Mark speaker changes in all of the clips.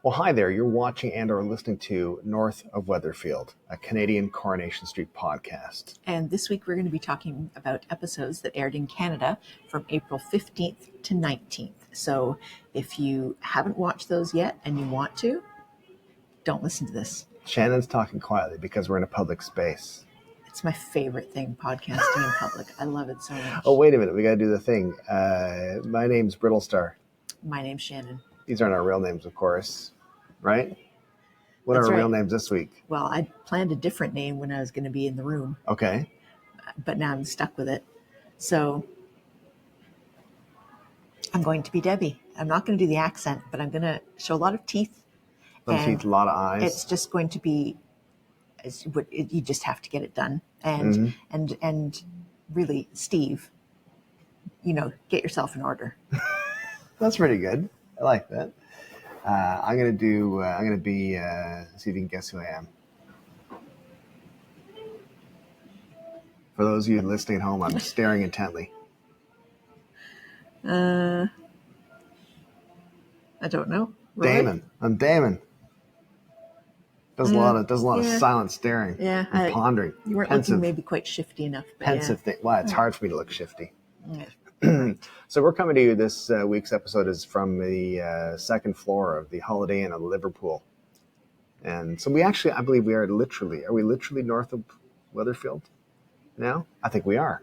Speaker 1: Well, hi there. You're watching and or listening to North of Weatherfield, a Canadian Coronation Street podcast.
Speaker 2: And this week we're going to be talking about episodes that aired in Canada from April 15th to 19th. So if you haven't watched those yet and you want to, don't listen to this.
Speaker 1: Shannon's talking quietly because we're in a public space.
Speaker 2: It's my favorite thing, podcasting in public. I love it so much.
Speaker 1: Oh, wait a minute. We got to do the thing. My name's Brittlestar.
Speaker 2: My name's Shannon.
Speaker 1: These aren't our real names, of course, right? What
Speaker 2: That's
Speaker 1: are our real
Speaker 2: right.
Speaker 1: names this week?
Speaker 2: Well, I planned a different name when I was going to be in the room,
Speaker 1: Okay.
Speaker 2: but now I'm stuck with it. So I'm going to be Debbie. I'm not going to do the accent, but I'm going to show a lot of teeth.
Speaker 1: A lot of eyes.
Speaker 2: It's just going to be, you just have to get it done. And and really, Steve, get yourself in order.
Speaker 1: That's pretty good. I like that. I'm gonna be. See if you can guess who I am. For those of you listening at home, I'm staring intently.
Speaker 2: I don't know. Roy?
Speaker 1: Damon. I'm Damon. Does a lot of silent staring.
Speaker 2: Yeah,
Speaker 1: and pondering.
Speaker 2: You weren't
Speaker 1: pensive,
Speaker 2: looking maybe quite shifty enough.
Speaker 1: Pensive thing. Well, it's hard for me to look shifty.
Speaker 2: Yeah.
Speaker 1: So we're coming to you. This week's episode is from the second floor of the Holiday Inn of Liverpool, and so I believe we are literally. Are we literally north of Weatherfield now? I think we are.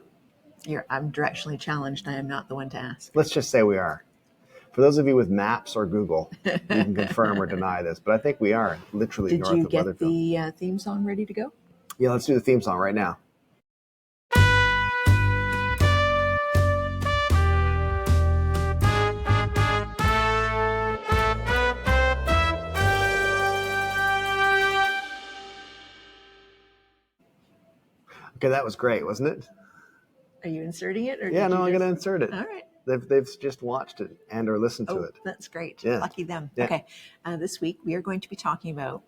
Speaker 2: I'm directionally challenged. I am not the one to ask.
Speaker 1: Let's just say we are. For those of you with maps or Google, you can confirm or deny this, but I think we are literally north of Weatherfield.
Speaker 2: Did you get the theme song ready to go?
Speaker 1: Yeah, let's do the theme song right now. Okay, that was great, wasn't it?
Speaker 2: Are you inserting it? Or
Speaker 1: I'm going to insert it.
Speaker 2: All right.
Speaker 1: They've just watched it and or listened to it.
Speaker 2: That's great.
Speaker 1: Yeah.
Speaker 2: Lucky them.
Speaker 1: Yeah.
Speaker 2: Okay. This week we are going to be talking about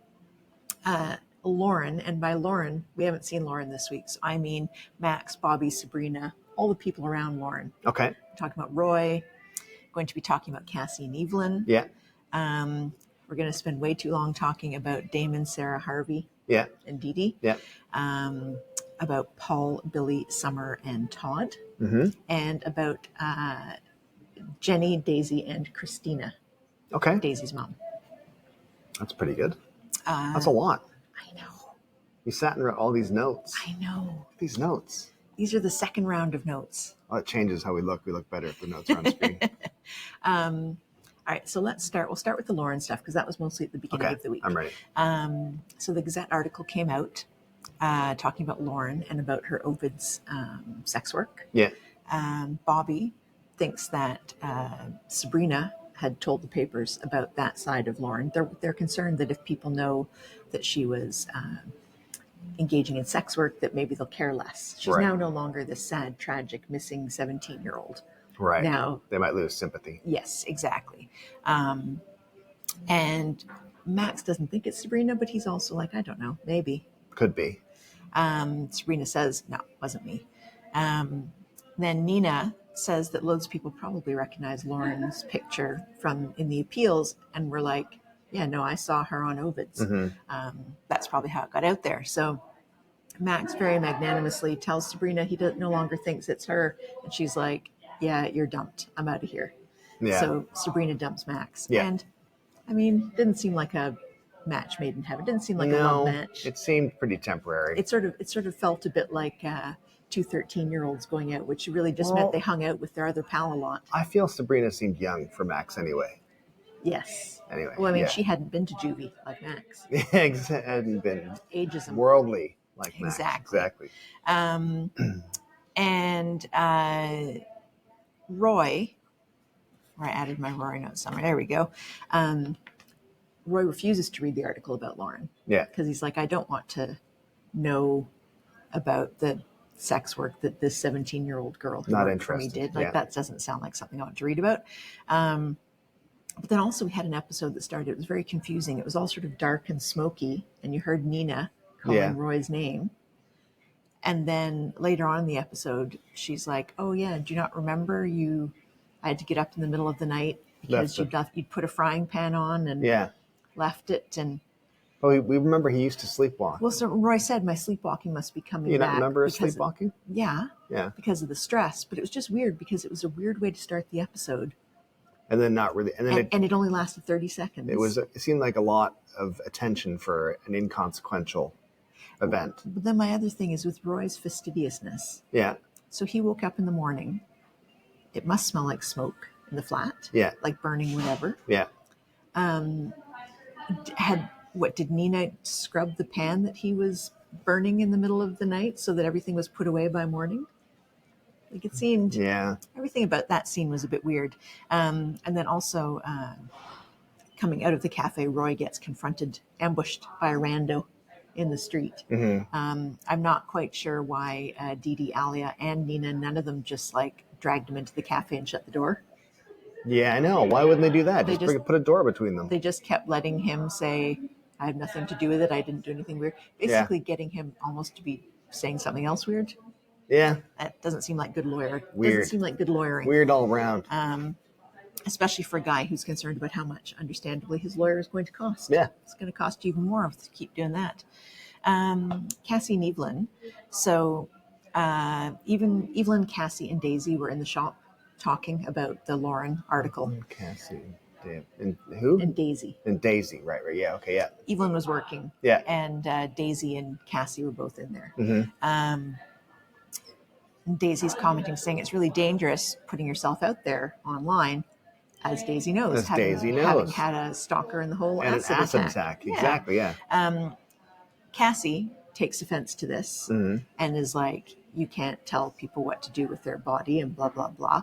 Speaker 2: Lauren. And by Lauren, we haven't seen Lauren this week. So I mean Max, Bobby, Sabrina, all the people around Lauren.
Speaker 1: Okay.
Speaker 2: We're talking about Roy. Going to be talking about Cassie and Evelyn.
Speaker 1: Yeah.
Speaker 2: We're going to spend way too long talking about Damon, Sarah, Harvey.
Speaker 1: Yeah.
Speaker 2: And Dee Dee.
Speaker 1: Yeah.
Speaker 2: About Paul, Billy, Summer, and Todd.
Speaker 1: Mm-hmm.
Speaker 2: And about Jenny, Daisy, and Christina.
Speaker 1: Okay.
Speaker 2: Daisy's mom.
Speaker 1: That's pretty good. That's a lot.
Speaker 2: I know.
Speaker 1: You sat and wrote all these notes.
Speaker 2: I know.
Speaker 1: These notes.
Speaker 2: These are the second round of notes.
Speaker 1: Oh, it changes how we look. We look better if the notes are on screen.
Speaker 2: All right, so let's start. We'll start with the Lauren stuff because that was mostly at the beginning of the week.
Speaker 1: I'm ready.
Speaker 2: So the Gazette article came out talking about Lauren and about her Ovid's sex work.
Speaker 1: Yeah.
Speaker 2: Bobby thinks that Sabrina had told the papers about that side of Lauren. They're concerned that if people know that she was engaging in sex work, that maybe they'll care less. She's now no longer this sad, tragic, missing 17-year-old.
Speaker 1: Right.
Speaker 2: Now
Speaker 1: they might lose sympathy.
Speaker 2: Yes, exactly. And Max doesn't think it's Sabrina, but he's also like, I don't know, maybe.
Speaker 1: Could be.
Speaker 2: Sabrina says, no, it wasn't me. Then Nina says that loads of people probably recognize Lauren's picture from in the appeals, and we're like, yeah, no, I saw her on Ovid's.
Speaker 1: Mm-hmm.
Speaker 2: That's probably how it got out there. So Max very magnanimously tells Sabrina he no longer thinks it's her, and she's like, yeah, you're dumped. I'm out of here.
Speaker 1: Yeah.
Speaker 2: So Sabrina dumps Max.
Speaker 1: Yeah.
Speaker 2: And I mean, didn't seem like a match made in heaven. Didn't seem like a love match.
Speaker 1: It seemed pretty temporary.
Speaker 2: It sort of felt a bit like two 13-year-olds going out, which really just meant they hung out with their other pal a lot.
Speaker 1: I feel Sabrina seemed young for Max anyway.
Speaker 2: Yes.
Speaker 1: Anyway.
Speaker 2: Well, I mean, she hadn't been to juvie like Max.
Speaker 1: Hadn't been
Speaker 2: ageism.
Speaker 1: Worldly like Max.
Speaker 2: Exactly. And Roy, where I added my Roy notes somewhere. There we go. Roy refuses to read the article about Lauren.
Speaker 1: Yeah.
Speaker 2: Because he's like, I don't want to know about the sex work that this 17-year-old girl who worked for me did. Like, that doesn't sound like something I want to read about. But then also we had an episode that started, it was very confusing. It was all sort of dark and smoky, and you heard Nina calling Roy's name. And then later on in the episode, she's like, oh yeah, do you not remember I had to get up in the middle of the night because you'd put a frying pan on and left it. And
Speaker 1: we remember he used to sleepwalk.
Speaker 2: Well, so Roy said my sleepwalking must be coming back.
Speaker 1: You don't remember sleepwalking?
Speaker 2: Yeah. Because of the stress. But it was just weird because it was a weird way to start the episode.
Speaker 1: And then not really. And then
Speaker 2: it only lasted 30 seconds.
Speaker 1: It seemed like a lot of attention for an inconsequential event.
Speaker 2: But then my other thing is with Roy's fastidiousness.
Speaker 1: Yeah.
Speaker 2: So he woke up in the morning. It must smell like smoke in the flat.
Speaker 1: Yeah.
Speaker 2: Like burning whatever.
Speaker 1: Yeah.
Speaker 2: Did Nina scrub the pan that he was burning in the middle of the night so that everything was put away by morning? Like it seemed, everything about that scene was a bit weird. And then also coming out of the cafe, Roy gets ambushed by a rando in the street.
Speaker 1: Mm-hmm.
Speaker 2: I'm not quite sure why Dee Dee, Alia, and Nina, none of them just like dragged him into the cafe and shut the door.
Speaker 1: Yeah, I know. Why wouldn't they do that? Just put a door between them.
Speaker 2: They just kept letting him say, I have nothing to do with it. I didn't do anything weird. Basically getting him almost to be saying something else weird.
Speaker 1: Yeah.
Speaker 2: That doesn't seem like good lawyering.
Speaker 1: Weird.
Speaker 2: Doesn't seem like good lawyering.
Speaker 1: Weird all around.
Speaker 2: Especially for a guy who's concerned about how much, understandably, his lawyer is going to cost.
Speaker 1: Yeah.
Speaker 2: It's going to cost you even more to keep doing that. Cassie and Evelyn. So Evelyn, Cassie, and Daisy were in the shop talking about the Lauren article.
Speaker 1: Cassie, and who?
Speaker 2: And Daisy.
Speaker 1: And Daisy, right, yeah, okay, yeah.
Speaker 2: Evelyn was working.
Speaker 1: Yeah.
Speaker 2: And Daisy and Cassie were both in there.
Speaker 1: Mm-hmm.
Speaker 2: Daisy's commenting, saying it's really dangerous putting yourself out there online, as Daisy knows. Having had a stalker in the whole
Speaker 1: and
Speaker 2: acid
Speaker 1: an acid
Speaker 2: attack.
Speaker 1: Yeah. Exactly, yeah.
Speaker 2: Cassie takes offense to this and is like, you can't tell people what to do with their body and blah, blah, blah.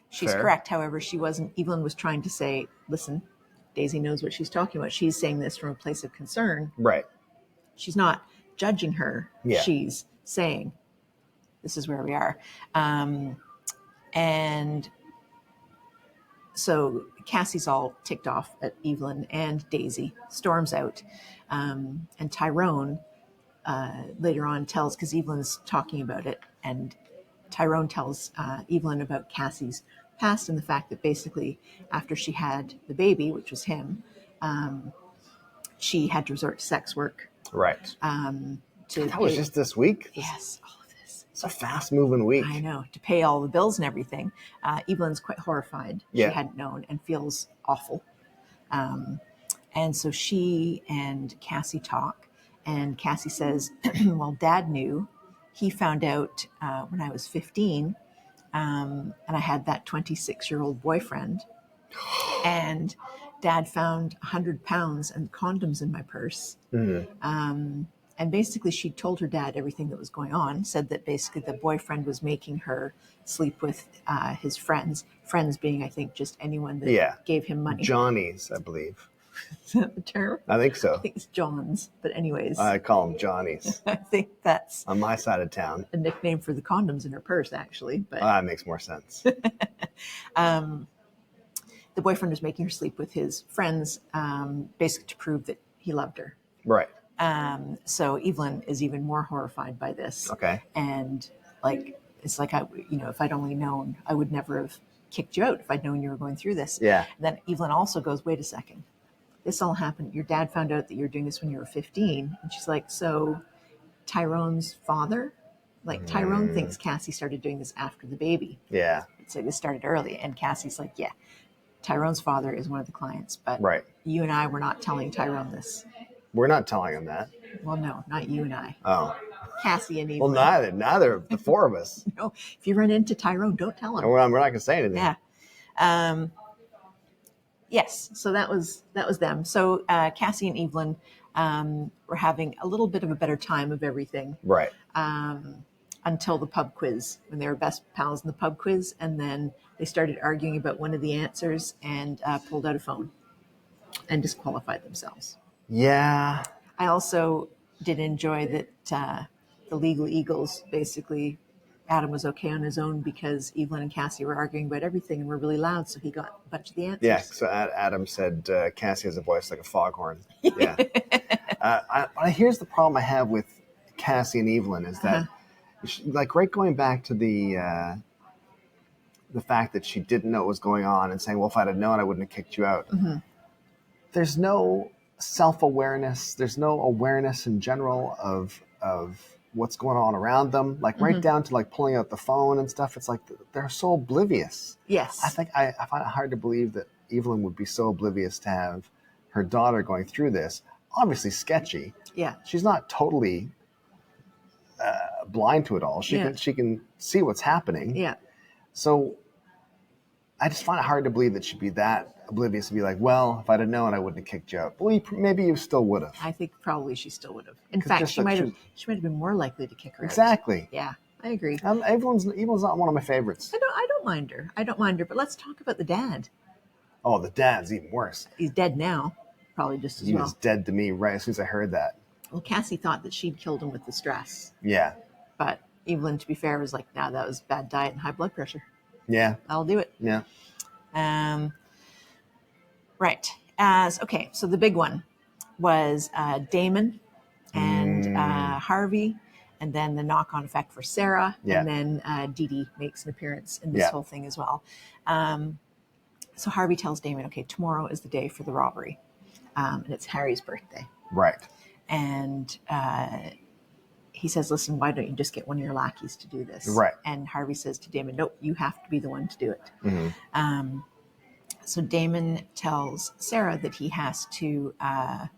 Speaker 2: She's correct. However, Evelyn was trying to say, listen, Daisy knows what she's talking about. She's saying this from a place of concern.
Speaker 1: Right.
Speaker 2: She's not judging her.
Speaker 1: Yeah.
Speaker 2: She's saying, this is where we are. And so Cassie's all ticked off at Evelyn, and Daisy storms out. And Tyrone later on tells, because Evelyn's talking about it, and Tyrone tells Evelyn about Cassie's past and the fact that basically after she had the baby, which was him, she had to resort to sex work.
Speaker 1: Right.
Speaker 2: That
Speaker 1: was just this week?
Speaker 2: Yes, all of this.
Speaker 1: It's a fast-moving week.
Speaker 2: I know, to pay all the bills and everything. Evelyn's quite horrified.
Speaker 1: Yeah.
Speaker 2: She hadn't known and feels awful. And so she and Cassie talk, and Cassie says, well, Dad knew. He found out when I was 15, and I had that 26-year-old boyfriend, and Dad found 100 pounds and condoms in my purse. Mm-hmm. And basically she told her dad everything that was going on, said that basically the boyfriend was making her sleep with his friends being, I think, just anyone that gave him money.
Speaker 1: Johnnies, I believe.
Speaker 2: Is that the term?
Speaker 1: I think so.
Speaker 2: I think it's Johns, but anyways.
Speaker 1: I call them Johnnies.
Speaker 2: I think that's
Speaker 1: on my side of town.
Speaker 2: A nickname for the condoms in her purse, actually. But
Speaker 1: that makes more sense.
Speaker 2: The boyfriend was making her sleep with his friends, basically to prove that he loved her.
Speaker 1: Right.
Speaker 2: So Evelyn is even more horrified by this.
Speaker 1: Okay.
Speaker 2: And it's like, if I'd only known, I would never have kicked you out if I'd known you were going through this.
Speaker 1: Yeah.
Speaker 2: And then Evelyn also goes, wait a second. This all happened. Your dad found out that you were doing this when you were 15. And she's like, so Tyrone's father? Tyrone thinks Cassie started doing this after the baby.
Speaker 1: Yeah.
Speaker 2: It's like this started early. And Cassie's like, yeah, Tyrone's father is one of the clients. But you and I were not telling Tyrone this.
Speaker 1: We're not telling him that.
Speaker 2: Well, no, not you and I.
Speaker 1: Oh.
Speaker 2: Cassie and Evelyn.
Speaker 1: Well, neither of the four of us.
Speaker 2: No, if you run into Tyrone, don't tell him.
Speaker 1: We're not going to say anything.
Speaker 2: Yeah. Yes, so that was them. So Cassie and Evelyn were having a little bit of a better time of everything.
Speaker 1: Right.
Speaker 2: Until the pub quiz, when they were best pals in the pub quiz, and then they started arguing about one of the answers and pulled out a phone and disqualified themselves.
Speaker 1: Yeah.
Speaker 2: I also did enjoy that the Legal Eagles, basically, Adam was okay on his own because Evelyn and Cassie were arguing about everything and were really loud, so he got a bunch of the answers.
Speaker 1: Yeah, so Adam said Cassie has a voice like a foghorn. Yeah. Here's the problem I have with Cassie and Evelyn is that, going back to the fact that she didn't know what was going on and saying, well, if I'd have known, I wouldn't have kicked you out.
Speaker 2: Mm-hmm.
Speaker 1: there's no self-awareness. There's no awareness in general of what's going on around them. Like right down to like pulling out the phone and stuff. It's like they're so oblivious.
Speaker 2: Yes.
Speaker 1: I think I find it hard to believe that Evelyn would be so oblivious to have her daughter going through this. Obviously sketchy.
Speaker 2: Yeah.
Speaker 1: She's not totally blind to it all. She can see what's happening.
Speaker 2: Yeah.
Speaker 1: So I just find it hard to believe that she'd be that oblivious to be like, well, if I'd have known, I wouldn't have kicked you out. Well, maybe you still would have.
Speaker 2: I think probably she still would have. In fact, she might have been more likely to kick her out.
Speaker 1: Exactly.
Speaker 2: Yeah, I agree.
Speaker 1: Evelyn's not one of my favorites.
Speaker 2: I don't mind her. But let's talk about the dad.
Speaker 1: Oh, the dad's even worse.
Speaker 2: He's dead now, probably just as well.
Speaker 1: He was dead to me right as soon as I heard that.
Speaker 2: Well, Cassie thought that she'd killed him with the stress.
Speaker 1: Yeah.
Speaker 2: But Evelyn, to be fair, was like, nah, that was bad diet and high blood pressure.
Speaker 1: Yeah.
Speaker 2: I'll do it.
Speaker 1: Yeah.
Speaker 2: Right. Okay, so the big one was Damon and Harvey, and then the knock-on effect for Sarah, and then Dee Dee makes an appearance in this whole thing as well. So Harvey tells Damon, okay, tomorrow is the day for the robbery, and it's Harry's birthday.
Speaker 1: Right.
Speaker 2: And he says, listen, why don't you just get one of your lackeys to do this?
Speaker 1: Right.
Speaker 2: And Harvey says to Damon, nope, you have to be the one to do it.
Speaker 1: Mm-hmm.
Speaker 2: So Damon tells Sarah that he has to, I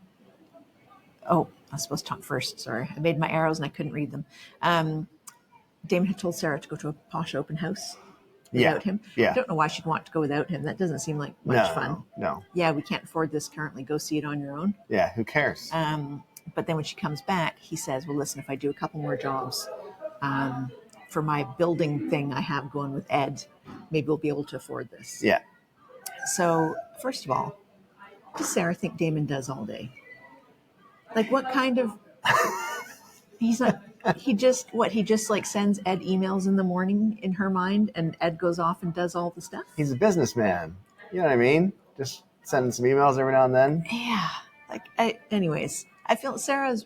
Speaker 2: was supposed to talk first. Sorry. I made my arrows and I couldn't read them. Damon had told Sarah to go to a posh open house without him.
Speaker 1: Yeah.
Speaker 2: I don't know why she'd want to go without him. That doesn't seem like much fun.
Speaker 1: No.
Speaker 2: Yeah, we can't afford this currently. Go see it on your own.
Speaker 1: Yeah, who cares?
Speaker 2: But then when she comes back, he says, well, listen, if I do a couple more jobs for my building thing I have going with Ed, maybe we'll be able to afford this.
Speaker 1: Yeah.
Speaker 2: So, first of all, what does Sarah think Damon does all day? Like, what kind of... He's not... He just like sends Ed emails in the morning in her mind, and Ed goes off and does all the stuff?
Speaker 1: He's a businessman. You know what I mean? Just sending some emails every now and then.
Speaker 2: Yeah. Anyways, I feel Sarah's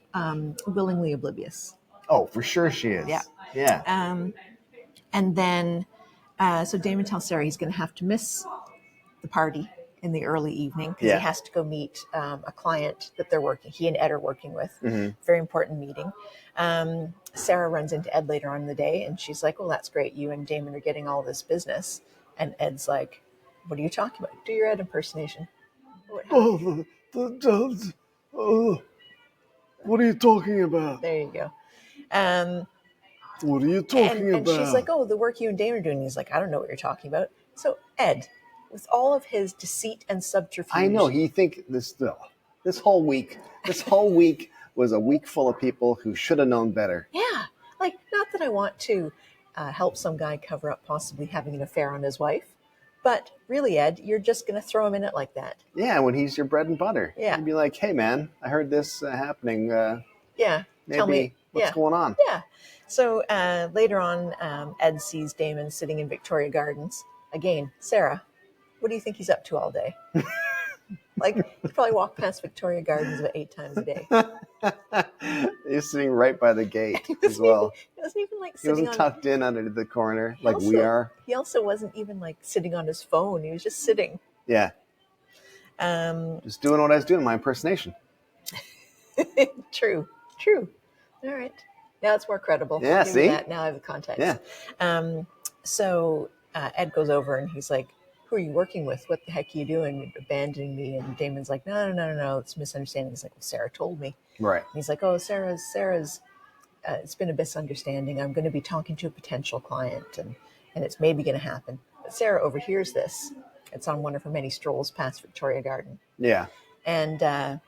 Speaker 2: willingly oblivious.
Speaker 1: Oh, for sure she is.
Speaker 2: Yeah.
Speaker 1: Yeah.
Speaker 2: And then, so Damon tells Sarah he's going to have to miss the party in the early evening because he has to go meet a client that he and Ed are working with. Mm-hmm. Very important meeting. Sarah runs into Ed later on in the day and she's like, well, that's great. You and Damon are getting all this business. And Ed's like, what are you talking about? Do your Ed impersonation.
Speaker 1: What are you talking about?
Speaker 2: There you go.
Speaker 1: What are you talking about?
Speaker 2: And she's like, oh, the work you and Damon are doing. He's like, I don't know what you're talking about. So Ed, with all of his deceit and subterfuge.
Speaker 1: I know. You think this whole week was a week full of people who should have known better.
Speaker 2: Yeah. Like, not that I want to help some guy cover up possibly having an affair on his wife, but really, Ed, you're just going to throw him in it like that.
Speaker 1: Yeah, when he's your bread and butter.
Speaker 2: Yeah.
Speaker 1: You'd be like, hey, man, I heard this happening.
Speaker 2: Tell me.
Speaker 1: What's going on?
Speaker 2: Yeah. So later on, Ed sees Damon sitting in Victoria Gardens. Again, Sarah, what do you think he's up to all day? Like, he probably walked past Victoria Gardens about 8 times a day.
Speaker 1: He's sitting right by the gate as well.
Speaker 2: He wasn't even like sitting
Speaker 1: He wasn't tucked in under the corner like we are.
Speaker 2: He also wasn't even like sitting on his phone. He was just sitting.
Speaker 1: Yeah. Just doing what I was doing, my impersonation.
Speaker 2: True. All right. Now it's more credible.
Speaker 1: Yeah, see?
Speaker 2: Now I have the context.
Speaker 1: Yeah.
Speaker 2: So Ed goes over and he's like, who are you working with? What the heck are you doing? You're abandoning me. And Damon's like, no. It's a misunderstanding. He's like, well, Sarah told me.
Speaker 1: Right.
Speaker 2: And he's like, oh, Sarah's, it's been a misunderstanding. I'm going to be talking to a potential client and it's maybe going to happen. But Sarah overhears this. It's on one of her many strolls past Victoria Garden.
Speaker 1: Yeah.
Speaker 2: And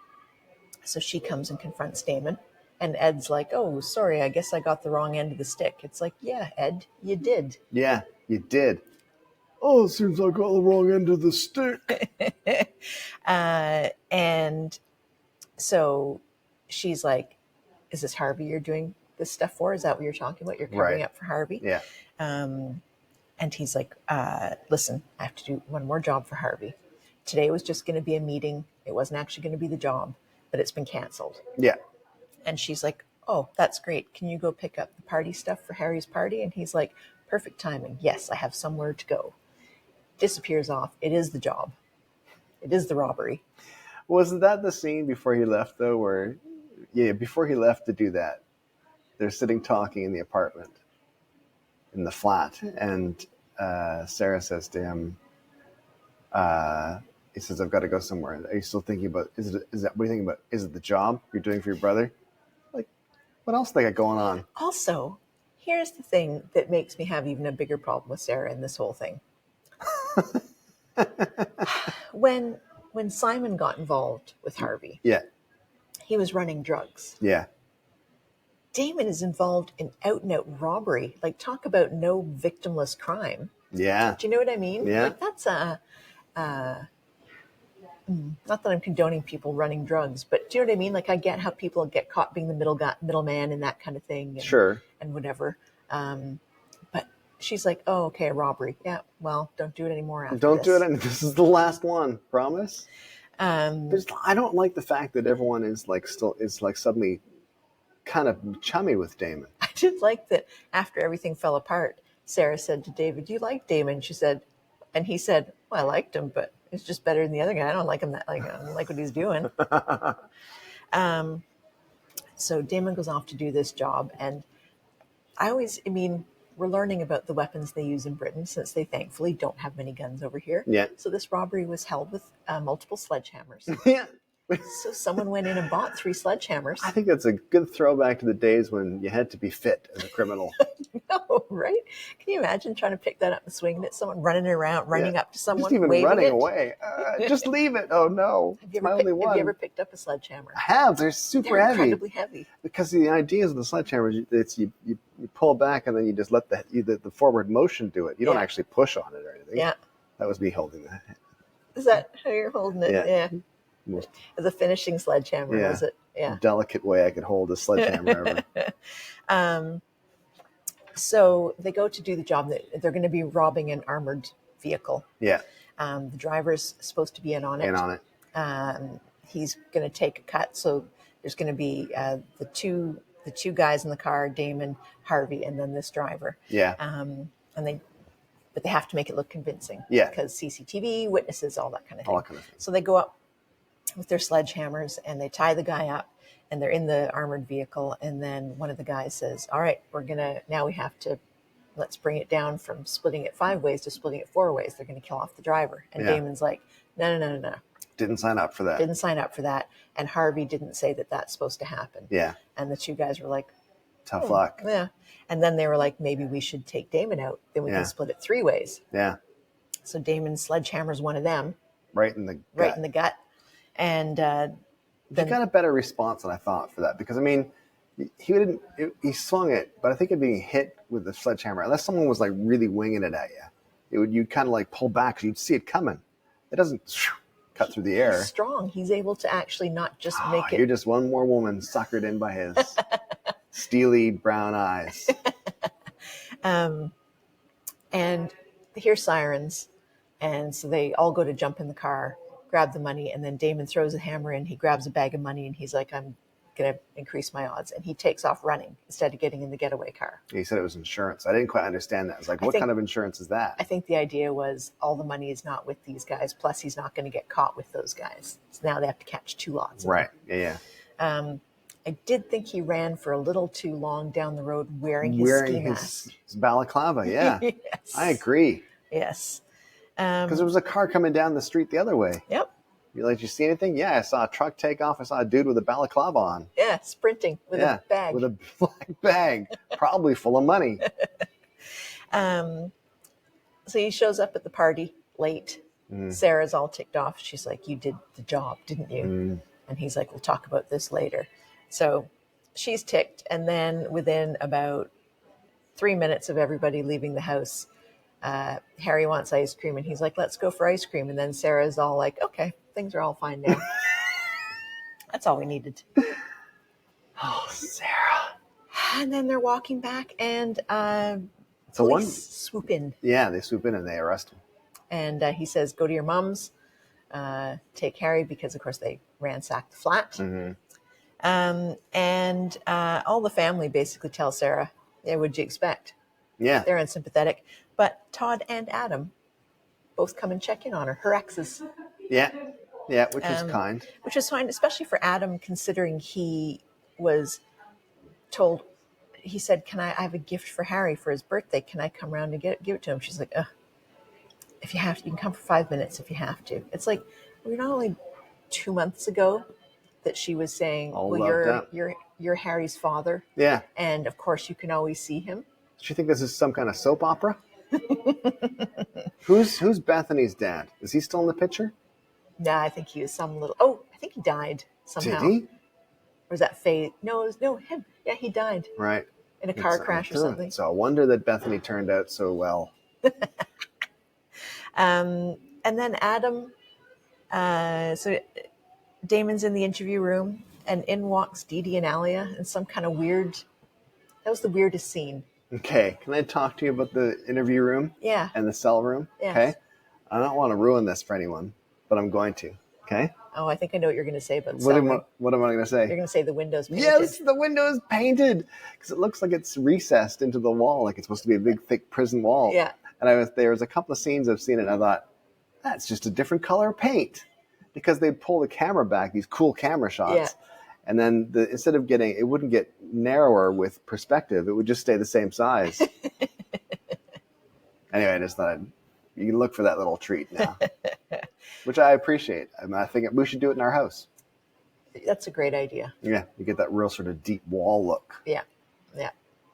Speaker 2: so she comes and confronts Damon. And Ed's like, oh, sorry, I guess I got the wrong end of the stick. It's like, yeah, Ed, you did.
Speaker 1: Yeah, you did. Oh, it seems I got the wrong end of the stick.
Speaker 2: And so she's like, is this Harvey you're doing this stuff for? Is that what you're talking about? You're covering up for Harvey?
Speaker 1: Yeah.
Speaker 2: And he's like, listen, I have to do one more job for Harvey. Today was just going to be a meeting. It wasn't actually going to be the job, but it's been canceled.
Speaker 1: Yeah.
Speaker 2: And she's like, oh, that's great. Can you go pick up the party stuff for Harry's party? And he's like, perfect timing. Yes, I have somewhere to go. Disappears off. It is the job. It is the robbery.
Speaker 1: Was that the scene before he left, though, where, before he left to do that, they're sitting talking in the apartment, in the flat, and Sarah says to him, he says, I've got to go somewhere. Are you still thinking about, what are you thinking about? Is it the job you're doing for your brother? Like, what else they got going on?
Speaker 2: Also, here's the thing that makes me have even a bigger problem with Sarah in this whole thing. When Simon got involved with Harvey, he was running drugs.
Speaker 1: Yeah.
Speaker 2: Damon is involved in out-and-out robbery. Like, talk about no victimless crime.
Speaker 1: Yeah.
Speaker 2: Do you know what I mean?
Speaker 1: Yeah.
Speaker 2: Like, that's not that I'm condoning people running drugs, but do you know what I mean? Like, I get how people get caught being the middleman and that kind of thing. And,
Speaker 1: sure.
Speaker 2: And whatever. But she's like, oh, okay, a robbery. Yeah, well, don't do it anymore after
Speaker 1: Don't
Speaker 2: this.
Speaker 1: do it. This is the last one. Promise? I don't like the fact that everyone is like suddenly kind of chummy with Damon.
Speaker 2: I did like that after everything fell apart, Sarah said to David, do you like Damon? And he said, well, I liked him, but it's just better than the other guy. I don't like him I don't like what he's doing. So Damon goes off to do this job. And we're learning about the weapons they use in Britain, since they thankfully don't have many guns over here.
Speaker 1: Yeah.
Speaker 2: So this robbery was held with multiple sledgehammers.
Speaker 1: Yeah.
Speaker 2: So someone went in and bought 3 sledgehammers.
Speaker 1: I think that's a good throwback to the days when you had to be fit as a criminal.
Speaker 2: No, right? Can you imagine trying to pick that up and swinging at someone, running up to someone,
Speaker 1: just even
Speaker 2: waving
Speaker 1: running
Speaker 2: it?
Speaker 1: Away? Just leave it. Oh no,
Speaker 2: Have you ever picked up a sledgehammer?
Speaker 1: I have. They're super
Speaker 2: They're
Speaker 1: heavy.
Speaker 2: Incredibly heavy.
Speaker 1: Because the idea of the sledgehammer is you pull back and then you just let the forward motion do it. You don't actually push on it or anything.
Speaker 2: Yeah.
Speaker 1: That was me holding that.
Speaker 2: Is that how you're holding it?
Speaker 1: Yeah.
Speaker 2: As a finishing sledgehammer, was it? Yeah.
Speaker 1: Delicate way I could hold a sledgehammer ever.
Speaker 2: So they go to do the job. They're going to be robbing an armored vehicle.
Speaker 1: Yeah.
Speaker 2: The driver's supposed to be in on it. He's going to take a cut. So there's going to be the two guys in the car, Damon, Harvey, and then this driver.
Speaker 1: Yeah.
Speaker 2: But they have to make it look convincing.
Speaker 1: Yeah.
Speaker 2: Because CCTV, witnesses, all that kind of thing.
Speaker 1: All that kind of thing.
Speaker 2: So they go up with their sledgehammers and they tie the guy up, and they're in the armored vehicle. And then one of the guys says, all right, let's bring it down from splitting it 5 ways to splitting it 4 ways. They're going to kill off the driver. And Damon's like, no.
Speaker 1: Didn't sign up for that. And Harvey didn't say that that's supposed to happen. Yeah.
Speaker 2: And the 2 guys were like,
Speaker 1: tough luck.
Speaker 2: Yeah. And then they were like, maybe we should take Damon out. Then we can split it 3 ways. Yeah. So Damon sledgehammers one of them.
Speaker 1: Right in the
Speaker 2: gut. And then
Speaker 1: he got a better response than I thought for that, because he swung it, but I think it being hit with the sledgehammer, unless someone was like really winging it at you, you'd kind of like pull back because you'd see it coming. It doesn't cut through the air.
Speaker 2: He's strong. He's able to actually not just make it.
Speaker 1: You're just one more woman suckered in by his steely brown eyes.
Speaker 2: And they hear sirens, and so they all go to jump in the car, grab the money, and then Damon throws a hammer in. He grabs a bag of money, and he's like, I'm going to increase my odds. And he takes off running instead of getting in the getaway car.
Speaker 1: He said it was insurance. I didn't quite understand that. I was like, what kind of insurance is that?
Speaker 2: I think the idea was all the money is not with these guys, plus he's not going to get caught with those guys. So now they have to catch 2 lots.
Speaker 1: Right. Yeah.
Speaker 2: I did think he ran for a little too long down the road wearing his
Speaker 1: balaclava. Yeah. Yes. I agree.
Speaker 2: Yes.
Speaker 1: Because there was a car coming down the street the other way.
Speaker 2: Yep.
Speaker 1: You're like, did you see anything? Yeah, I saw a truck take off. I saw a dude with a balaclava on.
Speaker 2: Yeah, sprinting with a bag.
Speaker 1: With a black bag, probably full of money.
Speaker 2: So he shows up at the party late. Sarah's all ticked off. She's like, you did the job, didn't you? And he's like, we'll talk about this later. So she's ticked. And then within about 3 minutes of everybody leaving the house, Harry wants ice cream. And he's like, let's go for ice cream. And then Sarah's all like, okay, things are all fine now. That's all we needed.
Speaker 1: Oh, Sarah.
Speaker 2: And then they're walking back, and police swoop in.
Speaker 1: Yeah, they swoop in and they arrest him.
Speaker 2: And he says, go to your mom's, take Harry, because, of course, they ransacked the flat. And all the family basically tell Sarah, yeah, what'd you expect?
Speaker 1: Yeah.
Speaker 2: They're unsympathetic. But Todd and Adam both come and check in on her exes.
Speaker 1: Yeah. Yeah, which is kind.
Speaker 2: Which is fine, especially for Adam, considering he was told, he said, I have a gift for Harry for his birthday. Can I come around and give it to him? She's like, ugh. If you have to, you can come for 5 minutes if you have to. It's like, we're not only 2 months ago that she was saying, you're Harry's father.
Speaker 1: Yeah.
Speaker 2: And of course you can always see him.
Speaker 1: Does she think this is some kind of soap opera? Who's Bethany's dad? Is he still in the picture?
Speaker 2: Nah, I think he was I think he died somehow.
Speaker 1: Did he?
Speaker 2: Or was that Faye? No, him. Yeah, he died.
Speaker 1: Right.
Speaker 2: In a car crash or something.
Speaker 1: So I wonder that Bethany turned out so well.
Speaker 2: And then Adam, so Damon's in the interview room, and in walks Dee Dee and Alia in some kind of that was the weirdest scene.
Speaker 1: Okay, can I talk to you about the interview room?
Speaker 2: Yeah.
Speaker 1: And the cell room?
Speaker 2: Yes.
Speaker 1: Okay. I don't want to ruin this for anyone, but I'm going to. Okay.
Speaker 2: Oh, I think I know what you're going to say about
Speaker 1: what am I going to say?
Speaker 2: You're going to say the window's painted.
Speaker 1: Yes, the window is painted because it looks like it's recessed into the wall, like it's supposed to be a big, thick prison wall.
Speaker 2: Yeah.
Speaker 1: And there was a couple of scenes I've seen it, and I thought, that's just a different color paint, because they pull the camera back, these cool camera shots.
Speaker 2: Yeah.
Speaker 1: And then instead of it wouldn't get narrower with perspective. It would just stay the same size. Anyway, I just thought you can look for that little treat now, which I appreciate. I think we should do it in our house.
Speaker 2: That's a great idea.
Speaker 1: Yeah, you get that real sort of deep wall look.
Speaker 2: Yeah, yeah.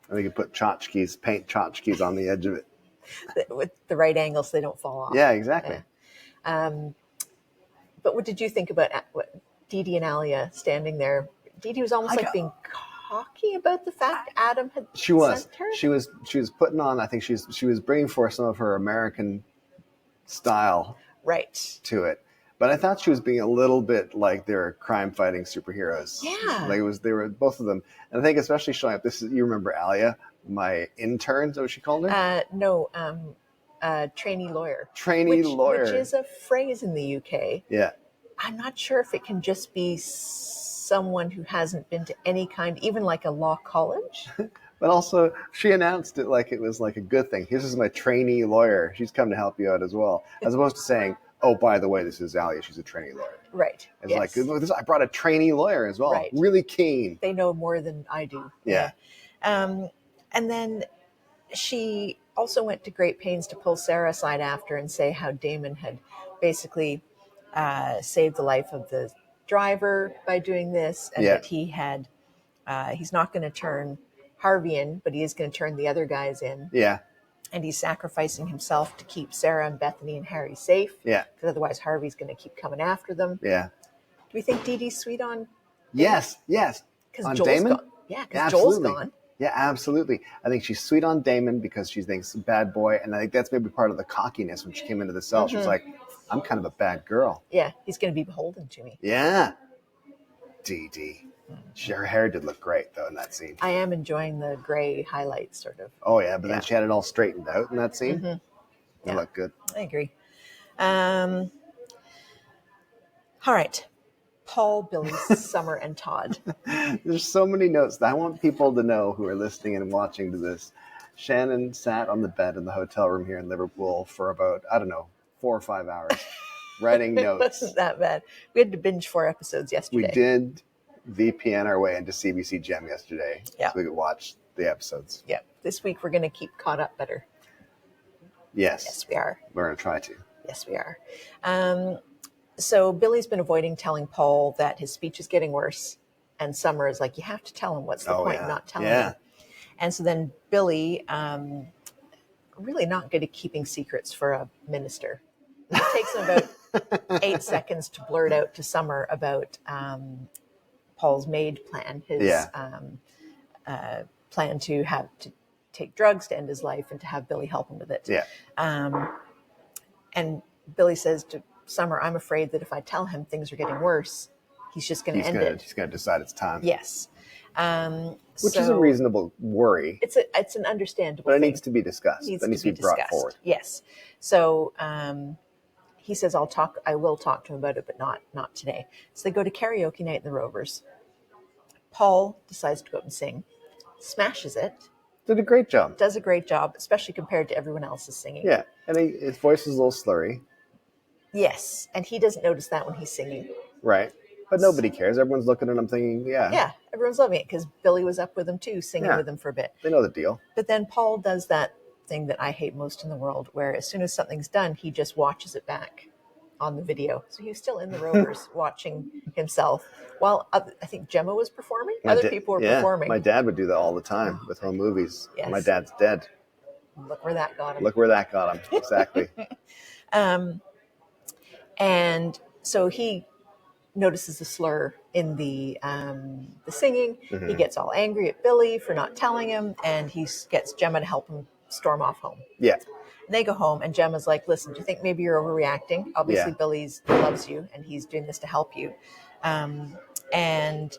Speaker 1: And we could put paint tchotchkes on the edge of it.
Speaker 2: With the right angle so they don't fall off.
Speaker 1: Yeah, exactly.
Speaker 2: Yeah. But what did you think about Dee Dee and Alia standing there? Dee Dee was almost being cocky about the fact Adam had sent her.
Speaker 1: She was putting on, I think she was bringing forth some of her American style to it. But I thought she was being a little bit like they're crime-fighting superheroes.
Speaker 2: Yeah.
Speaker 1: Like they were both of them. And I think especially showing up, you remember Alia, my intern, is that what she called her?
Speaker 2: No, trainee lawyer.
Speaker 1: Lawyer.
Speaker 2: Which is a phrase in the UK.
Speaker 1: Yeah.
Speaker 2: I'm not sure if it can just be someone who hasn't been to any kind, even like a law college.
Speaker 1: But also, she announced it like it was like a good thing. This is my trainee lawyer. She's come to help you out as well. As opposed to saying, oh, by the way, this is Alia. She's a trainee lawyer.
Speaker 2: Right.
Speaker 1: It's like, I brought a trainee lawyer as well.
Speaker 2: Right.
Speaker 1: Really keen.
Speaker 2: They know more than I do.
Speaker 1: Yeah.
Speaker 2: And then she also went to great pains to pull Sarah aside after and say how Damon had basically saved the life of the driver by doing this, and that he had he's not going to turn Harvey in, but he is going to turn the other guys in.
Speaker 1: Yeah.
Speaker 2: And he's sacrificing himself to keep Sarah and Bethany and Harry safe.
Speaker 1: Yeah.
Speaker 2: Because otherwise Harvey's going to keep coming after them.
Speaker 1: Yeah.
Speaker 2: Do we think Dee Dee's sweet on Damon?
Speaker 1: Yes.
Speaker 2: Because
Speaker 1: Joel's
Speaker 2: Damon? Gone. Yeah, because Joel's gone.
Speaker 1: Yeah, absolutely. I think she's sweet on Damon because she thinks bad boy, and I think that's maybe part of the cockiness when she came into the cell. Mm-hmm. She was like, I'm kind of a bad girl.
Speaker 2: Yeah, he's going to be beholden to me.
Speaker 1: Yeah. Dee Dee. Her hair did look great, though, in that scene.
Speaker 2: I am enjoying the gray highlights, sort of.
Speaker 1: Oh, yeah, but then she had it all straightened out in that scene. Mm-hmm. It looked good.
Speaker 2: I agree. All right. Paul, Billy, Summer, and Todd.
Speaker 1: There's so many notes that I want people to know who are listening and watching to this. Shannon sat on the bed in the hotel room here in Liverpool for about, 4 or 5 hours writing notes.
Speaker 2: It wasn't that bad. We had to binge 4 episodes yesterday.
Speaker 1: We did VPN our way into CBC Gem yesterday so we could watch the episodes.
Speaker 2: Yeah. This week we're going to keep caught up better.
Speaker 1: Yes.
Speaker 2: Yes, we are.
Speaker 1: We're going to try to.
Speaker 2: Yes, we are. So Billy's been avoiding telling Paul that his speech is getting worse. And Summer is like, you have to tell him. What's the point of not telling him? And so then Billy, really not good at keeping secrets for a minister. It takes him about 8 seconds to blurt out to Summer about Paul's MAID plan, his plan to take drugs to end his life and to have Billy help him with it.
Speaker 1: Yeah.
Speaker 2: And Billy says to Summer, I'm afraid that if I tell him things are getting worse, he's just going to end it.
Speaker 1: He's going to decide it's time.
Speaker 2: Yes.
Speaker 1: Which is a reasonable worry.
Speaker 2: It's an understandable
Speaker 1: thing. But it
Speaker 2: thing.
Speaker 1: needs to be discussed. It needs to be brought forward.
Speaker 2: Yes. So he says, I will talk to him about it, but not today. So they go to karaoke night in the Rovers. Paul decides to go up and sing, smashes it.
Speaker 1: Did a great job.
Speaker 2: Does a great job, especially compared to everyone else's singing.
Speaker 1: Yeah. And his voice is a little slurry.
Speaker 2: Yes, and he doesn't notice that when he's singing.
Speaker 1: Right. But nobody cares. Everyone's looking at him thinking, yeah.
Speaker 2: Yeah, everyone's loving it because Billy was up with him too, singing with him for a bit.
Speaker 1: They know the deal.
Speaker 2: But then Paul does that thing that I hate most in the world, where as soon as something's done, he just watches it back on the video. So he was still in the Rovers watching himself while I think Gemma was performing. Other people were performing.
Speaker 1: My dad would do that all the time with home movies. Yes. My dad's dead.
Speaker 2: Look where that got him.
Speaker 1: Look where that got him. Exactly.
Speaker 2: And so he notices a slur in the singing. Mm-hmm. He gets all angry at Billy for not telling him, and he gets Gemma to help him storm off home.
Speaker 1: Yeah.
Speaker 2: And they go home, and Gemma's like, listen, do you think maybe you're overreacting? Obviously, Billy loves you, and he's doing this to help you. And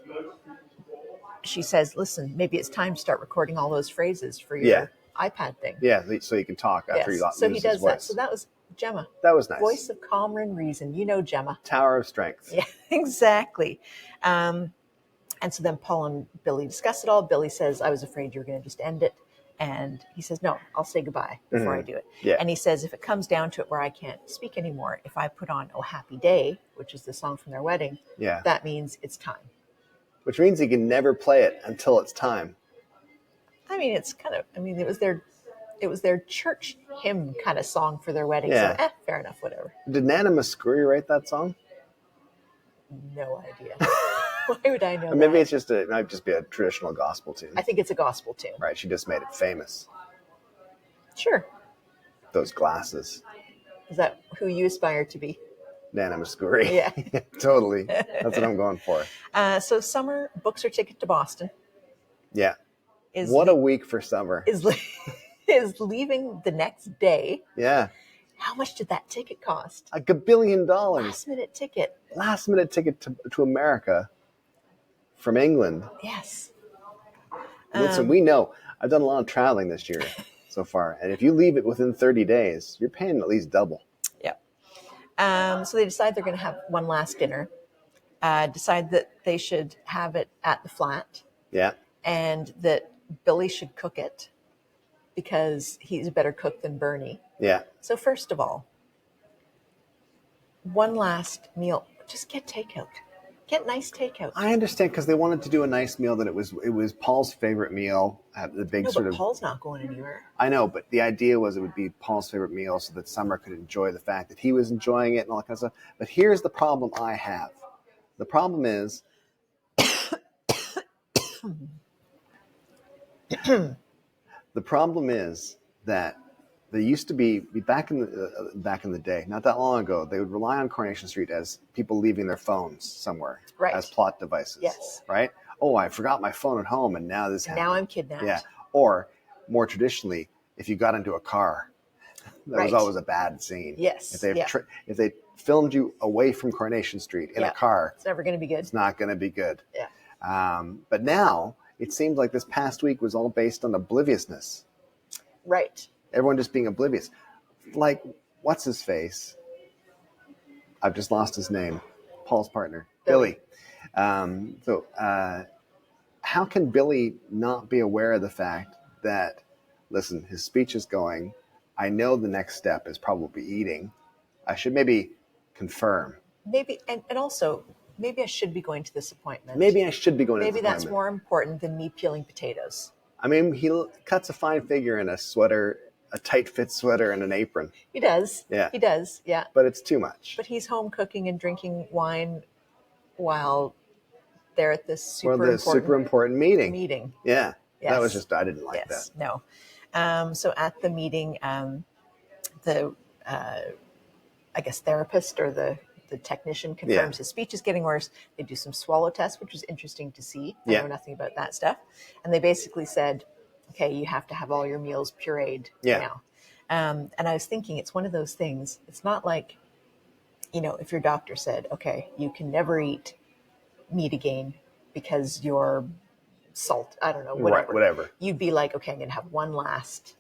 Speaker 2: she says, listen, maybe it's time to start recording all those phrases for your iPad thing.
Speaker 1: Yeah, so you can talk after you got
Speaker 2: So he does that. So that was Gemma.
Speaker 1: That was nice.
Speaker 2: Voice of calm and reason. You know Gemma.
Speaker 1: Tower of strength.
Speaker 2: Yeah, exactly. And so then Paul and Billy discuss it all. Billy says, I was afraid you were going to just end it. And he says, no, I'll say goodbye before I do it.
Speaker 1: Yeah.
Speaker 2: And he says, if it comes down to it where I can't speak anymore, if I put on Oh Happy Day, which is the song from their wedding, that means it's time.
Speaker 1: Which means he can never play it until it's time.
Speaker 2: I mean, it was their church hymn kind of song for their wedding.
Speaker 1: Yeah.
Speaker 2: So, fair enough, whatever.
Speaker 1: Did Nana Muscuri write that song?
Speaker 2: No idea. Why would I know?
Speaker 1: Or maybe it might just be a traditional gospel tune.
Speaker 2: I think it's a gospel tune.
Speaker 1: Right, she just made it famous.
Speaker 2: Sure.
Speaker 1: Those glasses.
Speaker 2: Is that who you aspire to be?
Speaker 1: Nana Muscuri.
Speaker 2: Yeah.
Speaker 1: Totally. That's what I'm going for.
Speaker 2: So Summer books her ticket to Boston.
Speaker 1: Yeah. What a week for Summer.
Speaker 2: Is leaving the next day.
Speaker 1: Yeah.
Speaker 2: How much did that ticket cost?
Speaker 1: $1 billion.
Speaker 2: Last minute ticket
Speaker 1: to America from England.
Speaker 2: Yes.
Speaker 1: Listen, we know. I've done a lot of traveling this year so far. And if you leave it within 30 days, you're paying at least double.
Speaker 2: Yep. So they decide they're going to have one last dinner. Decide that they should have it at the flat.
Speaker 1: Yeah.
Speaker 2: And that Billy should cook it because he's a better cook than Bernie.
Speaker 1: Yeah.
Speaker 2: So first of all, one last meal, just get takeout. Get nice takeout.
Speaker 1: I understand because they wanted to do a nice meal that it was Paul's favorite meal at the big
Speaker 2: Paul's not going anywhere.
Speaker 1: I know, but the idea was it would be Paul's favorite meal so that Summer could enjoy the fact that he was enjoying it and all that kind of stuff. But here's the problem I have. The problem is that they used to be back in the day, not that long ago. They would rely on Coronation Street as people leaving their phones somewhere as plot devices.
Speaker 2: Yes.
Speaker 1: Right. Oh, I forgot my phone at home, and now this happened.
Speaker 2: Now I'm kidnapped.
Speaker 1: Yeah. Or more traditionally, if you got into a car, that was always a bad scene.
Speaker 2: Yes.
Speaker 1: If they filmed you away from Coronation Street in a car,
Speaker 2: it's never going to be good.
Speaker 1: It's not going to be good.
Speaker 2: Yeah.
Speaker 1: But now it seems like this past week was all based on obliviousness.
Speaker 2: Right.
Speaker 1: Everyone just being oblivious. Like, what's his face? I've just lost his name. Paul's partner, Billy. How can Billy not be aware of the fact that, listen, his speech is going, I know the next step is probably eating. I should maybe confirm.
Speaker 2: Maybe, and also, maybe I should be going to this appointment.
Speaker 1: Maybe
Speaker 2: that's more important than me peeling potatoes.
Speaker 1: I mean, he cuts a fine figure in a sweater, a tight fit sweater and an apron.
Speaker 2: He does.
Speaker 1: Yeah.
Speaker 2: He does. Yeah.
Speaker 1: But it's too much.
Speaker 2: But he's home cooking and drinking wine while they're at this super
Speaker 1: important meeting. Yeah.
Speaker 2: Yes.
Speaker 1: That was just, I didn't like that.
Speaker 2: No. So at the meeting, the I guess therapist or the technician confirms his speech is getting worse. They do some swallow tests, which was interesting to see. I know nothing about that stuff. And they basically said, okay, you have to have all your meals pureed now. And I was thinking, it's one of those things. It's not like, if your doctor said, okay, you can never eat meat again because you're salt, I don't know, whatever.
Speaker 1: Right, whatever.
Speaker 2: You'd be like, okay, I'm going to have one last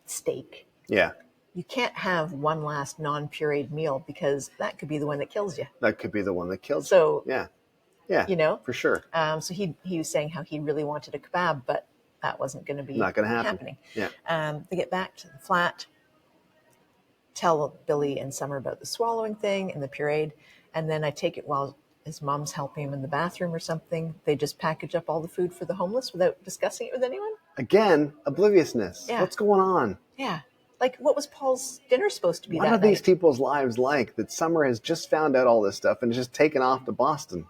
Speaker 2: steak.
Speaker 1: Yeah.
Speaker 2: You can't have one last non-pureed meal because that could be the one that kills you.
Speaker 1: That could be the one that kills you.
Speaker 2: So,
Speaker 1: yeah, for sure.
Speaker 2: So he was saying how he really wanted a kebab, but that wasn't going to be
Speaker 1: not going to
Speaker 2: happening.
Speaker 1: Yeah.
Speaker 2: They get back to the flat. tell Billy and Summer about the swallowing thing and the pureed. And then I take it while his mom's helping him in the bathroom or something. They just package up all the food for the homeless without discussing it with anyone.
Speaker 1: Again, obliviousness. Yeah. What's going on?
Speaker 2: Yeah. Like, what was Paul's dinner supposed to be?
Speaker 1: What are these people's lives like that Summer has just found out all this stuff and just taken off to Boston?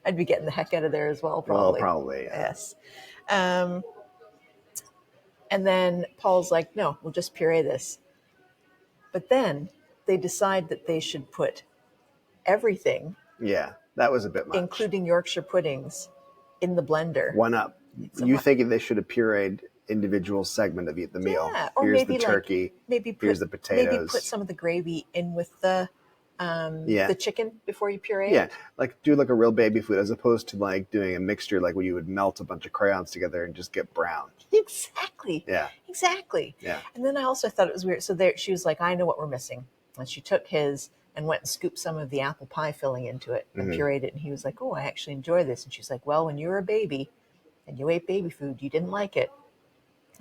Speaker 2: I'd be getting the heck out of there as well, probably.
Speaker 1: Well, probably, yeah.
Speaker 2: Yes. And then Paul's like, no, we'll just puree this. But then they decide that they should put everything.
Speaker 1: Yeah, that was a bit much.
Speaker 2: Including Yorkshire puddings in the blender.
Speaker 1: One up. You thinking they should have pureed individual segment of the meal?
Speaker 2: Yeah, or
Speaker 1: here's
Speaker 2: maybe
Speaker 1: the turkey. Here's the potatoes.
Speaker 2: Maybe put some of the gravy in with the chicken before you puree it.
Speaker 1: Yeah, like do like a real baby food as opposed to like doing a mixture like when you would melt a bunch of crayons together and just get brown.
Speaker 2: Exactly.
Speaker 1: Yeah.
Speaker 2: Exactly.
Speaker 1: Yeah.
Speaker 2: And then I also thought it was weird. So there, she was like, I know what we're missing. And she took his and went and scooped some of the apple pie filling into it and pureed it. And he was like, oh, I actually enjoy this. And she's like, well, when you were a baby and you ate baby food, you didn't like it.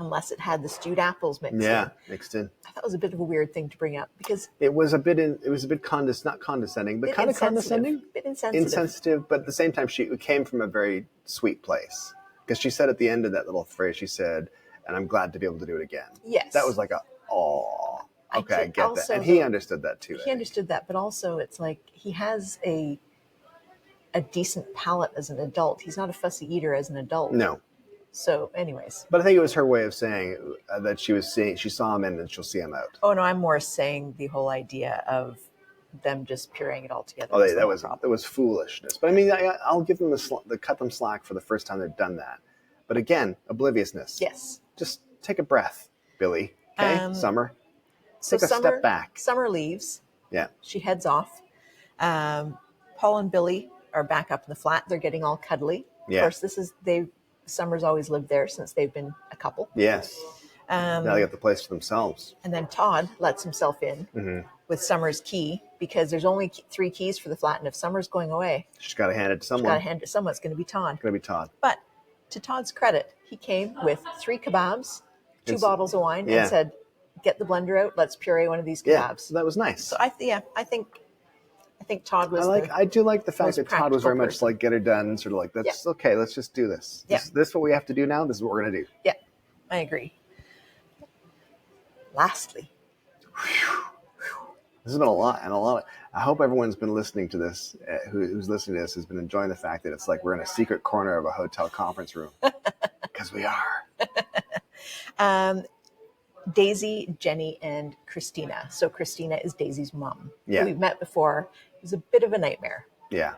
Speaker 2: Unless it had the stewed apples mixed in.
Speaker 1: Yeah, mixed in.
Speaker 2: I thought it was a bit of a weird thing to bring up because
Speaker 1: it was a bit not condescending, but kind of condescending.
Speaker 2: A bit insensitive.
Speaker 1: Insensitive, but at the same time, she came from a very sweet place. Because she said at the end of that little phrase, she said, and I'm glad to be able to do it again.
Speaker 2: Yes.
Speaker 1: That was like I get that. And he understood that too.
Speaker 2: He understood that, but also it's like he has a decent palate as an adult. He's not a fussy eater as an adult.
Speaker 1: No.
Speaker 2: So, anyways.
Speaker 1: But I think it was her way of saying that she saw him in and she'll see him out.
Speaker 2: Oh, no, I'm more saying the whole idea of them just pureeing it all together.
Speaker 1: Oh, that was foolishness. But I mean, I'll give them the cut them slack for the first time they've done that. But again, obliviousness.
Speaker 2: Yes.
Speaker 1: Just take a breath, Billy. Okay, Summer. Take a step back.
Speaker 2: Summer leaves.
Speaker 1: Yeah.
Speaker 2: She heads off. Paul and Billy are back up in the flat. They're getting all cuddly.
Speaker 1: Yeah.
Speaker 2: Of course, Summer's always lived there since they've been a couple.
Speaker 1: Yes. Now they got the place to themselves.
Speaker 2: And then Todd lets himself in with Summer's key because there's only 3 keys for the flat. And if Summer's going away,
Speaker 1: she's got to hand it to someone.
Speaker 2: It's going to be Todd.
Speaker 1: But
Speaker 2: to Todd's credit, he came with 3 kebabs, 2 bottles of wine, and said, get the blender out. Let's puree one of these kebabs.
Speaker 1: Yeah, so that was nice.
Speaker 2: So I think Todd was.
Speaker 1: I do like the fact that Todd was very much like get her done, sort of like that's okay. Let's just do this.
Speaker 2: Yeah.
Speaker 1: This is what we have to do now. This is what we're gonna do.
Speaker 2: Yeah, I agree. Lastly,
Speaker 1: this has been a lot. I hope everyone's been listening to this. Who's listening to this has been enjoying the fact that it's like we're in a secret corner of a hotel conference room because we are.
Speaker 2: Daisy, Jenny, and Christina. So Christina is Daisy's mom.
Speaker 1: Yeah.
Speaker 2: We've met before. It was a bit of a nightmare.
Speaker 1: Yeah.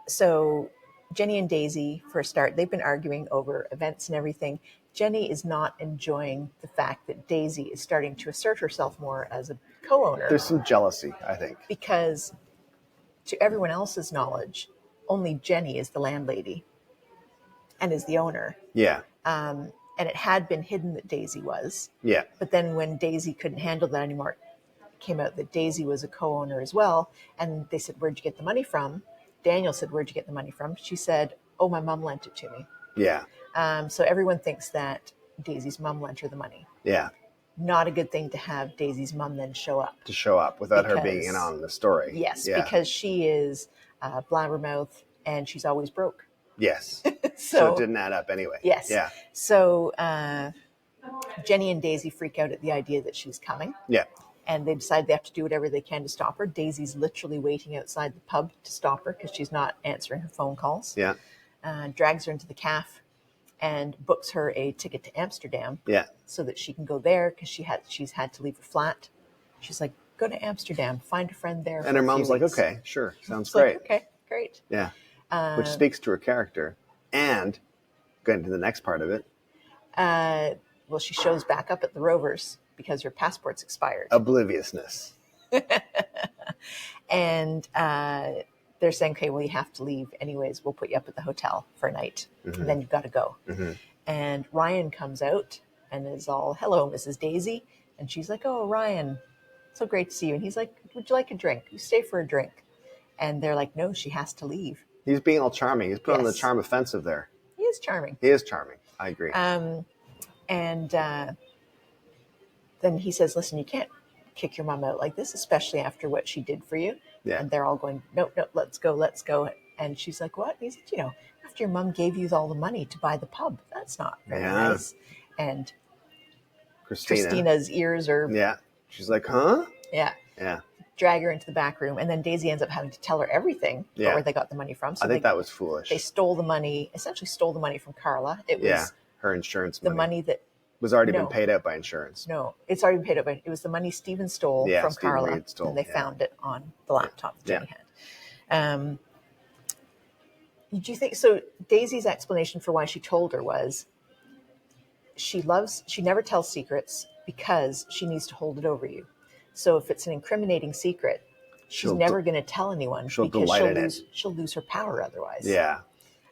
Speaker 2: So Jenny and Daisy, for a start, they've been arguing over events and everything. Jenny is not enjoying the fact that Daisy is starting to assert herself more as a co-owner.
Speaker 1: There's some jealousy, I think.
Speaker 2: Because to everyone else's knowledge, only Jenny is the landlady and is the owner.
Speaker 1: Yeah.
Speaker 2: And it had been hidden that Daisy was.
Speaker 1: Yeah.
Speaker 2: But then when Daisy couldn't handle that anymore, it came out that Daisy was a co-owner as well. And they said, where'd you get the money from? Daniel said, where'd you get the money from? She said, oh, my mom lent it to me.
Speaker 1: Yeah.
Speaker 2: So everyone thinks that Daisy's mom lent her the money.
Speaker 1: Yeah.
Speaker 2: Not a good thing to have Daisy's mom then show up.
Speaker 1: To show up without her being in on the story.
Speaker 2: Yes, because she is blabbermouth and she's always broke.
Speaker 1: Yes. So it didn't add up anyway.
Speaker 2: Yes.
Speaker 1: Yeah.
Speaker 2: So Jenny and Daisy freak out at the idea that she's coming.
Speaker 1: Yeah.
Speaker 2: And they decide they have to do whatever they can to stop her. Daisy's literally waiting outside the pub to stop her because she's not answering her phone calls.
Speaker 1: Yeah.
Speaker 2: Drags her into the cafe and books her a ticket to Amsterdam.
Speaker 1: Yeah.
Speaker 2: So that she can go there because she's had to leave her flat. She's like, go to Amsterdam, find a friend there.
Speaker 1: And her mom's like, okay, sure. Sounds great.
Speaker 2: Like, okay, great.
Speaker 1: Yeah. Which speaks to her character. And going to the next part of it.
Speaker 2: Well, she shows back up at the Rovers because her passport's expired.
Speaker 1: Obliviousness.
Speaker 2: And they're saying, okay, well, you have to leave anyways. We'll put you up at the hotel for a night. And then you've got to go. And Ryan comes out and is all, hello, Mrs. Daisy. And she's like, oh, Ryan, so great to see you. And he's like, would you like a drink? You stay for a drink. And they're like, no, she has to leave.
Speaker 1: He's being all charming. He's put on the charm offensive there.
Speaker 2: He is charming.
Speaker 1: He is charming. I agree.
Speaker 2: And then he says, listen, you can't kick your mom out like this, especially after what she did for you.
Speaker 1: Yeah.
Speaker 2: And they're all going, no, let's go. And she's like, what? And he's like, after your mom gave you all the money to buy the pub, that's not very nice. And Christina's ears are...
Speaker 1: Yeah. She's like, huh?
Speaker 2: Yeah.
Speaker 1: Yeah.
Speaker 2: Drag her into the back room. And then Daisy ends up having to tell her everything about where they got the money from. So
Speaker 1: I think that was foolish.
Speaker 2: They essentially stole the money from Carla. It was
Speaker 1: her insurance
Speaker 2: money. The money that
Speaker 1: was already been paid out by insurance.
Speaker 2: No, it's already been paid out by... It was the money Stephen stole from Carla. And they found it on the laptop that Jenny had. Did you think... So Daisy's explanation for why she told her was she never tells secrets because she needs to hold it over you. So if it's an incriminating secret, she's never going to tell anyone because she'll lose her power otherwise.
Speaker 1: Yeah.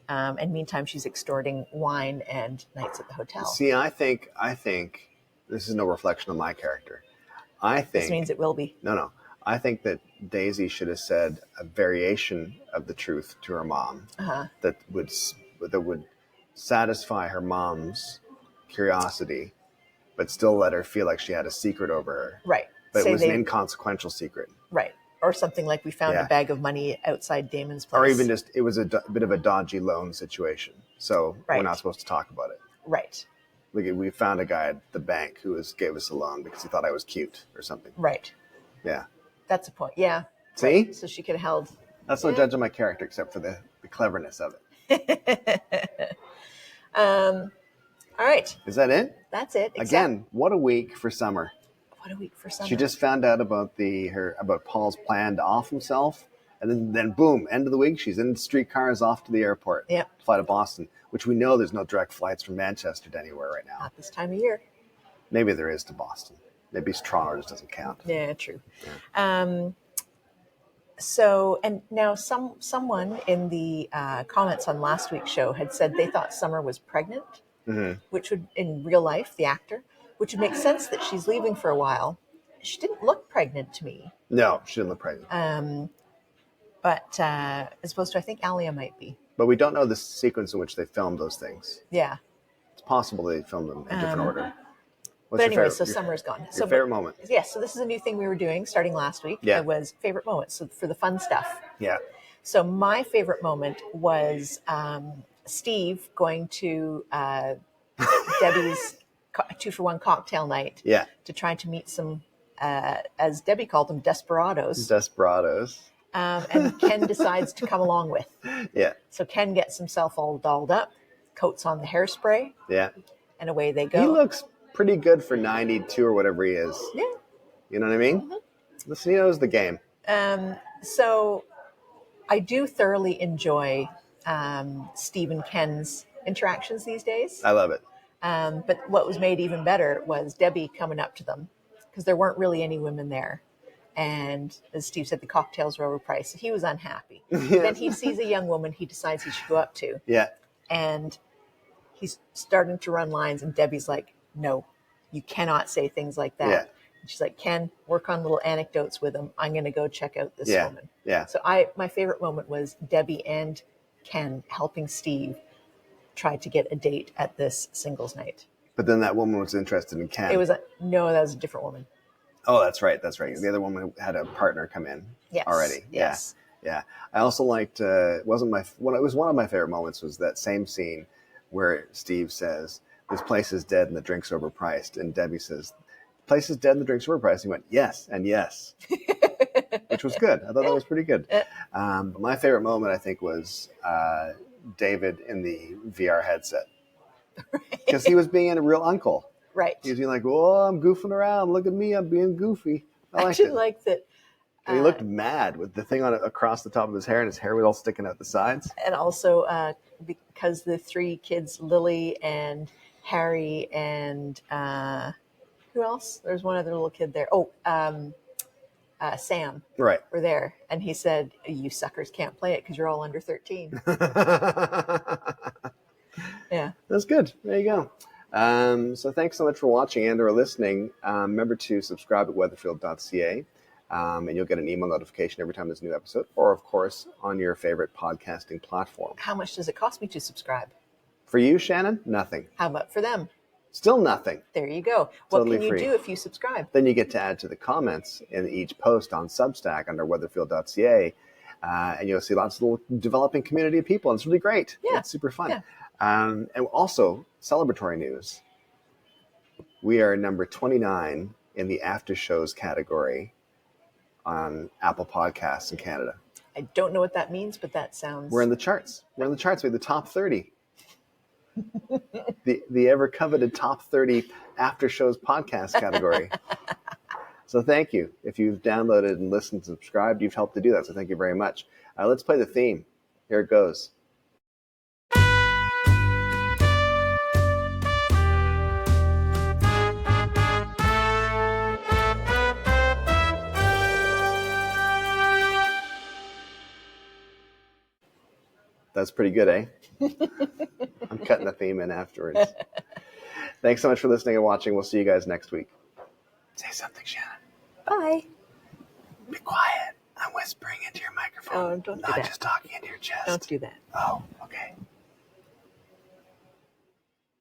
Speaker 2: And meantime, she's extorting wine and nights at the hotel.
Speaker 1: See, I think this is no reflection on my character. I think
Speaker 2: this means it will be.
Speaker 1: No. I think that Daisy should have said a variation of the truth to her mom that would satisfy her mom's curiosity, but still let her feel like she had a secret over her.
Speaker 2: Right.
Speaker 1: But it was an inconsequential secret.
Speaker 2: Right. Or something like we found a bag of money outside Damon's place.
Speaker 1: Or even just, it was a bit of a dodgy loan situation. So we're not supposed to talk about it.
Speaker 2: Right.
Speaker 1: We found a guy at the bank who gave us a loan because he thought I was cute or something.
Speaker 2: Right.
Speaker 1: Yeah.
Speaker 2: That's a point. Yeah.
Speaker 1: See?
Speaker 2: Right. So she could have held...
Speaker 1: That's no judge of my character except for the cleverness of it.
Speaker 2: All right.
Speaker 1: Is that it?
Speaker 2: That's it.
Speaker 1: Again, what a week for Summer.
Speaker 2: What a week for Summer.
Speaker 1: She just found out about about Paul's plan to off himself, and then boom, end of the week, she's in streetcars off to the airport.
Speaker 2: Yeah.
Speaker 1: To fly to Boston, which we know there's no direct flights from Manchester to anywhere right now.
Speaker 2: Not this time of year.
Speaker 1: Maybe there is to Boston. Maybe Toronto just doesn't count.
Speaker 2: Yeah, true.
Speaker 1: Yeah.
Speaker 2: So, and now someone in the comments on last week's show had said they thought Summer was pregnant, which would, in real life, the actor, which would make sense that she's leaving for a while. She didn't look pregnant to me.
Speaker 1: No, she didn't look pregnant.
Speaker 2: But as opposed to, I think Alia might be.
Speaker 1: But we don't know the sequence in which they filmed those things.
Speaker 2: Yeah.
Speaker 1: It's possible they filmed them in different order.
Speaker 2: But anyway, so Summer's gone.
Speaker 1: Your favorite moment?
Speaker 2: Yes, so this is a new thing we were doing starting last week.
Speaker 1: Yeah.
Speaker 2: It was favorite moments, so for the fun stuff.
Speaker 1: Yeah.
Speaker 2: So my favorite moment was Steve going to Debbie's 2-for-1 cocktail night to try to meet some, as Debbie called them, desperados. And Ken decides to come along with.
Speaker 1: Yeah.
Speaker 2: So Ken gets himself all dolled up, coats on the hairspray.
Speaker 1: Yeah.
Speaker 2: And away they go.
Speaker 1: He looks pretty good for 92 or whatever he is.
Speaker 2: Yeah.
Speaker 1: You know what I mean? Mm-hmm. Listen, he knows the game.
Speaker 2: So I do thoroughly enjoy Steve and Ken's interactions these days.
Speaker 1: I love it.
Speaker 2: But what was made even better was Debbie coming up to them because there weren't really any women there. And as Steve said, the cocktails were overpriced. So he was unhappy. Then he sees a young woman he decides he should go up to.
Speaker 1: Yeah.
Speaker 2: And he's starting to run lines. And Debbie's like, no, you cannot say things like that.
Speaker 1: Yeah.
Speaker 2: And she's like, Ken, work on little anecdotes with him. I'm going to go check out this woman.
Speaker 1: Yeah.
Speaker 2: So my favorite moment was Debbie and Ken helping Steve try to get a date at this singles night.
Speaker 1: But then that woman was interested in Ken.
Speaker 2: No, that was a different woman.
Speaker 1: Oh, that's right. The other woman had a partner come in already.
Speaker 2: Yes.
Speaker 1: Yeah. I also liked, it was one of my favorite moments was that same scene where Steve says, this place is dead and the drink's overpriced. And Debbie says, the place is dead and the drink's overpriced. He went, yes, and yes, which was good. I thought that was pretty good. But my favorite moment, I think, was David in the VR headset. Because he was being a real uncle.
Speaker 2: Right.
Speaker 1: He was being like, oh, I'm goofing around. Look at me. I'm being goofy. I
Speaker 2: actually liked that.
Speaker 1: And he looked mad with the thing across the top of his hair, and his hair was all sticking out the sides.
Speaker 2: And also because the three kids, Lily and Harry and who else? There's one other little kid there. Oh, Sam.
Speaker 1: Right.
Speaker 2: Were there. And he said, you suckers can't play it because you're all under 13. Yeah.
Speaker 1: That's good. There you go. So thanks so much for watching and or listening. Remember to subscribe at weatherfield.ca. And you'll get an email notification every time there's a new episode, or of course on your favorite podcasting platform.
Speaker 2: How much does it cost me to subscribe?
Speaker 1: For you, Shannon, nothing.
Speaker 2: How about for them?
Speaker 1: Still nothing.
Speaker 2: There you go. What
Speaker 1: Totally
Speaker 2: can you
Speaker 1: free.
Speaker 2: do if you subscribe?
Speaker 1: Then you get to add to the comments in each post on Substack under weatherfield.ca. And you'll see lots of little developing community of people. And it's really great.
Speaker 2: Yeah.
Speaker 1: It's super fun.
Speaker 2: Yeah.
Speaker 1: And also, celebratory news. We are number 29 in the after shows category on Apple Podcasts in Canada.
Speaker 2: I don't know what that means, but that sounds...
Speaker 1: We're in the charts. We're in the charts. We're the top 30. the ever coveted top 30 after shows podcast category. So thank you. If you've downloaded and listened and subscribed, you've helped to do that. So thank you very much. Let's play the theme. Here it goes. That's pretty good, eh? I'm cutting the theme in afterwards. Thanks so much for listening and watching. We'll see you guys next week. Say something, Shannon.
Speaker 2: Bye.
Speaker 1: Be quiet. I'm whispering into your microphone.
Speaker 2: Oh, don't do that.
Speaker 1: Not just talking into your chest.
Speaker 2: Don't do that.
Speaker 1: Oh.